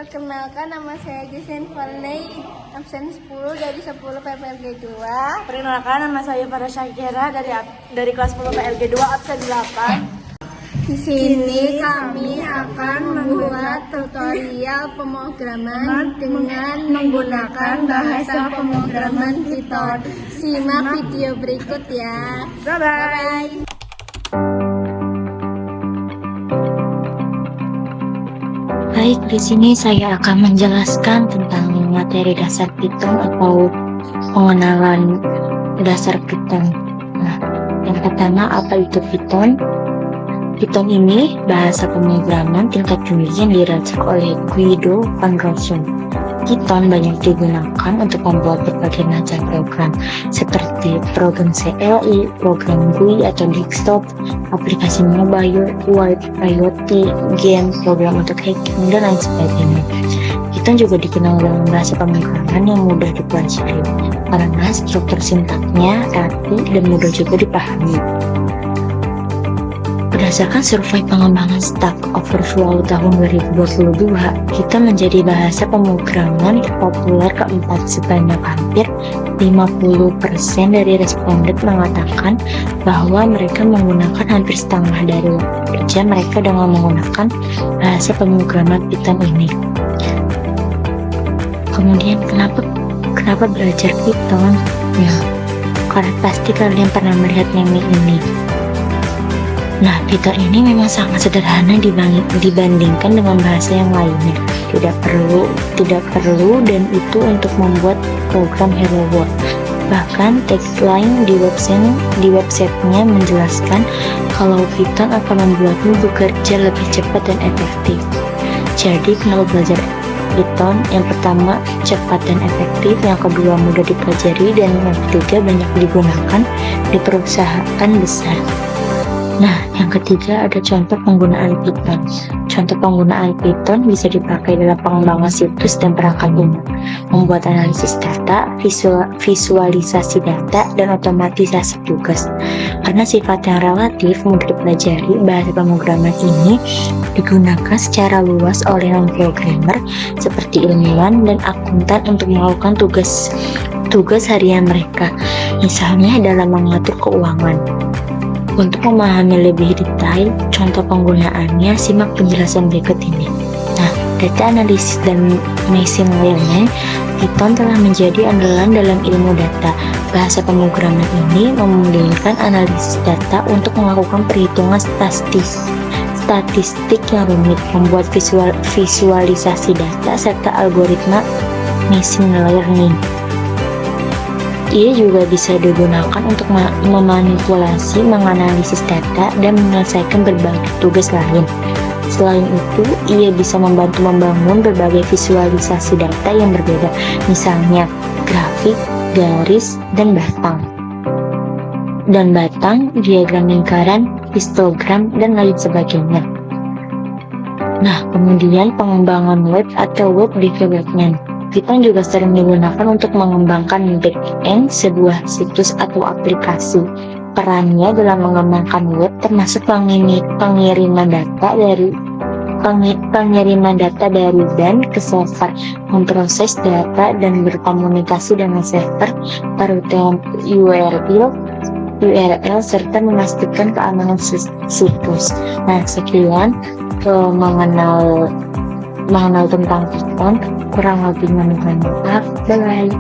Perkenalkan, nama saya Jason Farley, absen 10 dari 10 PPLG 2. Perkenalkan, nama saya Farah Syakira dari kelas 10 PLG 2 absen 8. Di sini kami akan membuat tutorial pemrograman dengan menggunakan bahasa pemrograman Python. Simak video berikut ya. Bye-bye. Baik, di sini saya akan menjelaskan tentang materi dasar Python atau pengenalan dasar Python. Nah, yang pertama, apa itu Python? Python ini bahasa pemrograman tingkat tinggi yang dirancang oleh Guido van Rossum. Python banyak digunakan untuk membuat berbagai macam program seperti program CLI, program GUI atau desktop, aplikasi mobile, web, IoT, game, program untuk hacking, dan lain sebagainya. Python juga dikenal dengan bahasa pemrograman yang mudah dipelajari karena struktur sintaknya rapi dan mudah juga dipahami. Berdasarkan survei pengembangan Stack Overflow tahun 2022, Python menjadi bahasa pemrograman terpopuler keempat sebanyak hampir 50% dari responden mengatakan bahwa mereka menggunakan hampir setengah dari waktu kerja mereka dengan menggunakan bahasa pemrograman Python ini. Kemudian kenapa belajar Python? Ya, karena pasti kalian pernah melihat meme ini. Nah, Python ini memang sangat sederhana dibandingkan dengan bahasa yang lainnya. Tidak perlu dan itu untuk membuat program Hello World. Bahkan tagline di websitenya menjelaskan kalau Python akan membuatmu bekerja lebih cepat dan efektif. Jadi, kenapa belajar Python? Yang pertama, cepat dan efektif. Yang kedua, mudah dipelajari. Dan yang ketiga, banyak digunakan di perusahaan besar. Nah, yang ketiga ada contoh penggunaan Python. Contoh penggunaan Python bisa dipakai dalam pengembangan situs dan perangkat umum, membuat analisis data, visualisasi data, dan otomatisasi tugas. Karena sifat yang relatif mudah dipelajari, bahasa pemrograman ini digunakan secara luas oleh non-programmer seperti ilmuwan dan akuntan untuk melakukan tugas harian mereka, misalnya dalam mengatur keuangan. Untuk memahami lebih detail contoh penggunaannya, simak penjelasan berikut ini. Nah, data analisis dan machine learning, Python telah menjadi andalan dalam ilmu data. Bahasa pemrograman ini memungkinkan analisis data untuk melakukan perhitungan statistik yang rumit, membuat visualisasi data, serta algoritma machine learning. Ia juga bisa digunakan untuk memanipulasi, menganalisis data, dan menyelesaikan berbagai tugas lain. Selain itu, ia bisa membantu membangun berbagai visualisasi data yang berbeda, misalnya grafik, garis, dan batang, diagram lingkaran, histogram, dan lain sebagainya. Nah, kemudian pengembangan web atau web development. Python juga sering digunakan untuk mengembangkan back-end sebuah situs atau aplikasi. Perannya dalam mengembangkan web termasuk pengiriman data dari dan ke server, memproses data dan berkomunikasi dengan server, perututan URL serta memastikan keamanan situs. Nah, sekian mengenal tentang Python, kurang lebihnya mohon maaf. Bye.